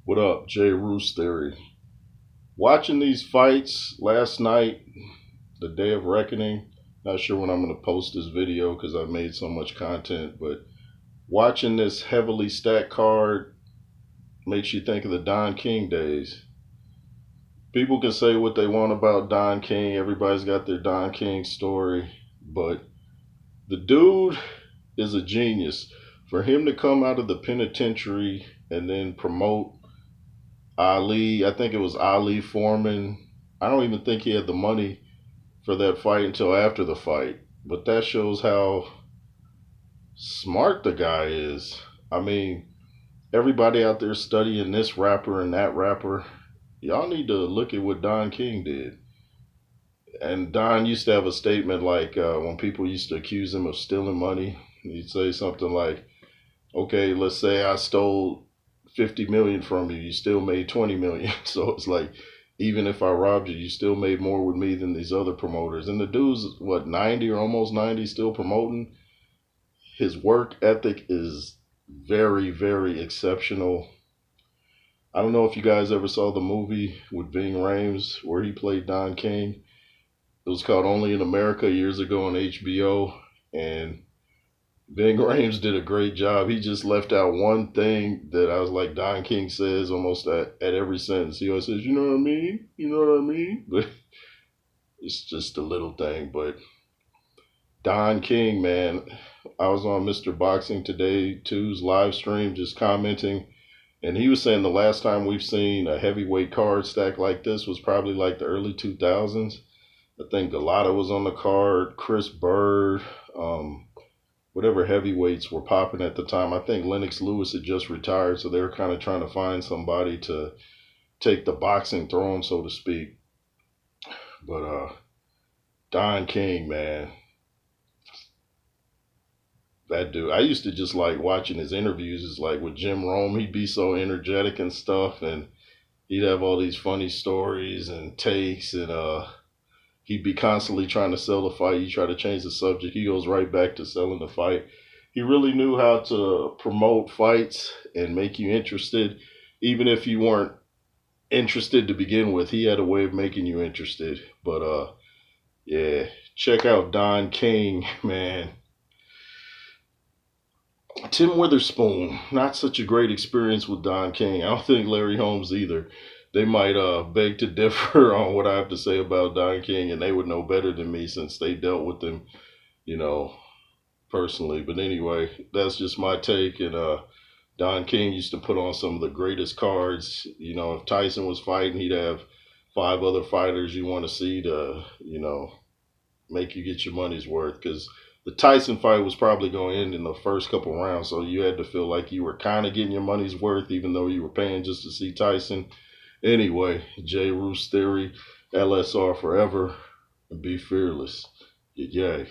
What up, Jay Roos Theory? Watching these fights last night, the Day of Reckoning. Not sure when I'm going to post this video because I've made so much content, but watching this heavily stacked card makes you think of the Don King days. People can say what they want about Don King. Everybody's got their Don King story, but the dude is a genius. For him to come out of the penitentiary and then promote Ali, I think it was Ali Foreman. I don't even think he had the money for that fight until after the fight. But that shows how smart the guy is. I mean, everybody out there studying this rapper and that rapper, y'all need to look at what Don King did. And Don used to have a statement like when people used to accuse him of stealing money, he'd say something like, okay, let's say I stole 50 million from you, you still made 20 million. So it's like, even if I robbed you, you still made more with me than these other promoters. And the dude's what, 90 or almost 90, still promoting. His work ethic is very, very exceptional. I don't know if you guys ever saw the movie with Ving Rhames where he played Don King. It was called Only in America years ago on HBO, and Ving Rhames did a great job. He just left out one thing that I was like, Don King says almost at every sentence. He always says, you know what I mean? You know what I mean? But it's just a little thing. But Don King, man, I was on Mr. Boxing Today 2's live stream just commenting, and he was saying the last time we've seen a heavyweight card stack like this was probably like the early 2000s. I think Galata was on the card, Chris Bird, whatever heavyweights were popping at the time. I think Lennox Lewis had just retired, so they were kind of trying to find somebody to take the boxing throne, so to speak. But Don King, man, that dude. I used to just like watching his interviews. It's like with Jim Rome, he'd be so energetic and stuff, and he'd have all these funny stories and takes, and he'd be constantly trying to sell the fight. You try to change the subject, he goes right back to selling the fight. He really knew how to promote fights and make you interested, even if you weren't interested to begin with. He had a way of making you interested. But yeah, check out Don King, man. Tim Witherspoon, not such a great experience with Don King. I don't think Larry Holmes either. They might beg to differ on what I have to say about Don King, and they would know better than me since they dealt with him, you know, personally. But anyway, that's just my take. And Don King used to put on some of the greatest cards. You know, if Tyson was fighting, he'd have 5 other fighters you want to see to, you know, make you get your money's worth. Because the Tyson fight was probably going to end in the first couple rounds, so you had to feel like you were kind of getting your money's worth, even though you were paying just to see Tyson. Anyway, Jay Roos Theory, LSR forever, and be fearless. Yay.